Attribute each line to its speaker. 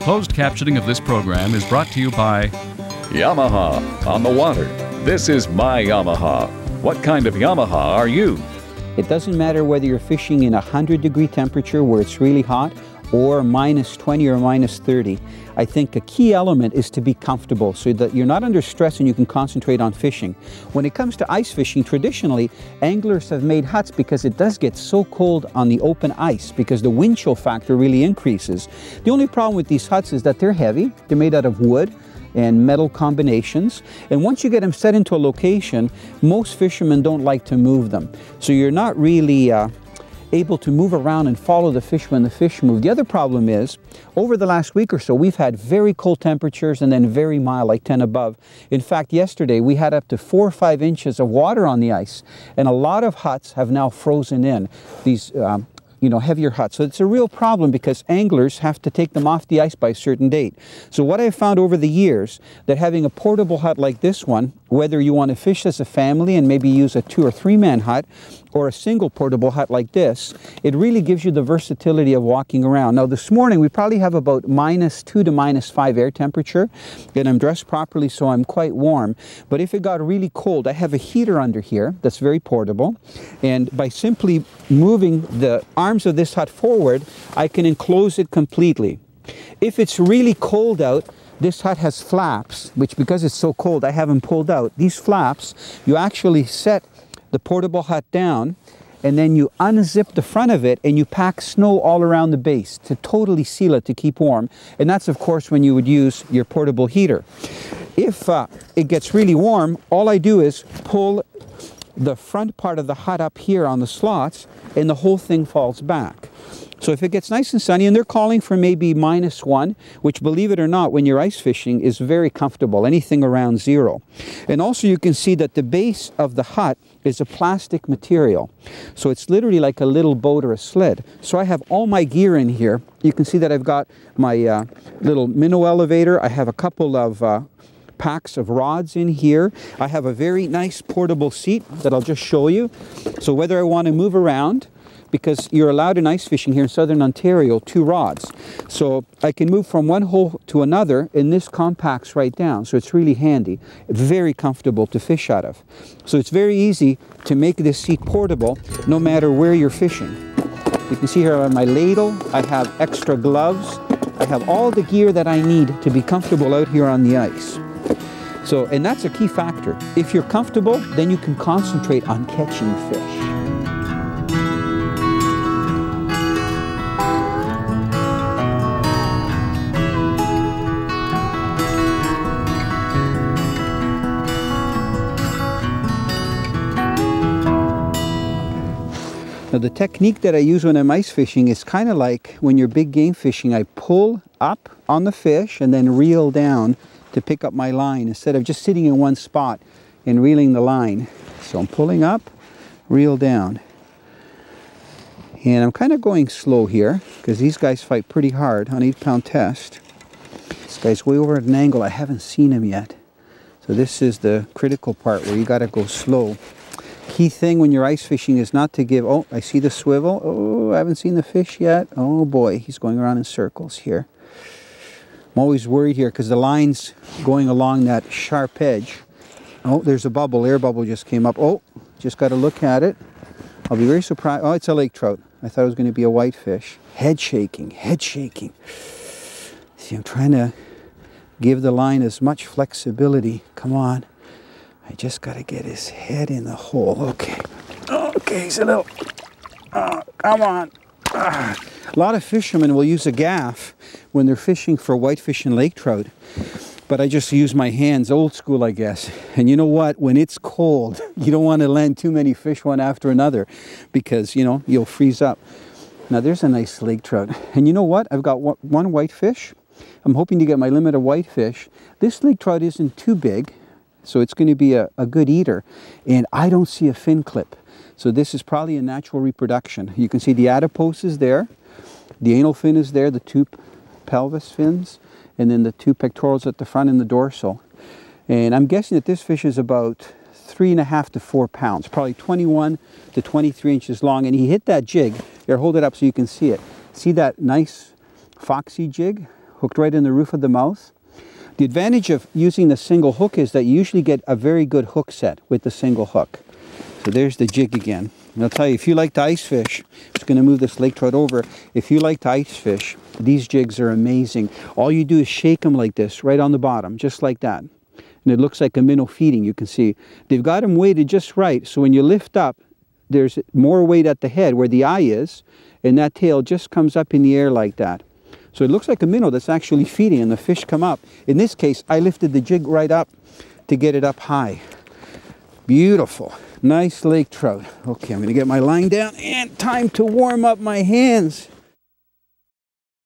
Speaker 1: Closed captioning of this program is brought to you by
Speaker 2: Yamaha on the water. This is my Yamaha. What kind of Yamaha are you?
Speaker 3: It doesn't matter whether you're fishing in 100-degree temperature where it's really hot or -20 or -30. I think a key element is to be comfortable so that you're not under stress and you can concentrate on fishing. When it comes to ice fishing, traditionally, anglers have made huts because it does get so cold on the open ice because the wind chill factor really increases. The only problem with these huts is that they're heavy. They're made out of wood and metal combinations, and once you get them set into a location, most fishermen don't like to move them. So you're not really able to move around and follow the fish when the fish move. The other problem is, over the last week or so, we've had very cold temperatures and then very mild, like 10 above. In fact, yesterday we had up to 4 or 5 inches of water on the ice, and a lot of huts have now frozen in. These heavier huts. So it's a real problem because anglers have to take them off the ice by a certain date. So what I've found over the years, that having a portable hut like this one, whether you want to fish as a family and maybe use a 2- or 3-man hut, or a single portable hut like this, it really gives you the versatility of walking around. Now this morning we probably have about -2 to -5 air temperature, and I'm dressed properly so I'm quite warm. But if it got really cold, I have a heater under here that's very portable, and by simply moving the arms of this hut forward, I can enclose it completely. If it's really cold out, this hut has flaps, which because it's so cold I have them pulled out. These flaps, you actually set the portable hut down, and then you unzip the front of it and you pack snow all around the base to totally seal it to keep warm. And that's of course when you would use your portable heater. If it gets really warm, all I do is pull the front part of the hut up here on the slots and the whole thing falls back. So if it gets nice and sunny, and they're calling for maybe -1, which, believe it or not, when you're ice fishing is very comfortable, anything around 0. And also you can see that the base of the hut is a plastic material. So it's literally like a little boat or a sled. So I have all my gear in here. You can see that I've got my little minnow elevator. I have a couple of packs of rods in here. I have a very nice portable seat that I'll just show you. So whether I want to move around, because you're allowed in ice fishing here in southern Ontario, 2 rods. So I can move from one hole to another, and this compacts right down. So it's really handy, very comfortable to fish out of. So it's very easy to make this seat portable no matter where you're fishing. You can see here I have my ladle, I have extra gloves, I have all the gear that I need to be comfortable out here on the ice. So, and that's a key factor. If you're comfortable, then you can concentrate on catching fish. Now the technique that I use when I'm ice fishing is kind of like when you're big game fishing. I pull up on the fish and then reel down to pick up my line instead of just sitting in one spot and reeling the line. So I'm pulling up, reel down. And I'm kind of going slow here because these guys fight pretty hard on 8-pound test. This guy's way over at an angle. I haven't seen him yet. So this is the critical part where you got to go slow. Key thing when you're ice fishing is not to give, oh, I see the swivel. Oh, I haven't seen the fish yet. Oh boy, he's going around in circles here. I'm always worried here because the line's going along that sharp edge. Oh, there's a bubble, air bubble just came up. Oh, just got to look at it. I'll be very surprised. Oh, it's a lake trout. I thought it was going to be a whitefish. Head shaking, head shaking. See, I'm trying to give the line as much flexibility. Come on. I just got to get his head in the hole. Okay. Okay, he's a little... Oh, come on. A lot of fishermen will use a gaff when they're fishing for whitefish and lake trout. But I just use my hands, old school, I guess. And you know what? When it's cold, you don't want to land too many fish one after another because, you know, you'll freeze up. Now, there's a nice lake trout. And you know what? I've got one whitefish. I'm hoping to get my limit of whitefish. This lake trout isn't too big, so it's going to be a good eater. And I don't see a fin clip. So this is probably a natural reproduction. You can see the adipose is there. The anal fin is there, the 2 pelvis fins, and then the 2 pectorals at the front and the dorsal. And I'm guessing that this fish is about 3.5 to 4 pounds, probably 21 to 23 inches long. And he hit that jig. Here, hold it up so you can see it. See that nice foxy jig? hooked right in the roof of the mouth. The advantage of using the single hook is that you usually get a very good hook set with the single hook. So there's the jig again. And I'll tell you, if you like to ice fish, I'm just going to move this lake trout over. If you like to ice fish, these jigs are amazing. All you do is shake them like this, right on the bottom, just like that. And it looks like a minnow feeding, you can see. They've got them weighted just right, so when you lift up, there's more weight at the head where the eye is, and that tail just comes up in the air like that. So it looks like a minnow that's actually feeding, and the fish come up. In this case, I lifted the jig right up to get it up high. Beautiful. Nice lake trout. Okay, I'm going to get my line down, and time to warm up my hands.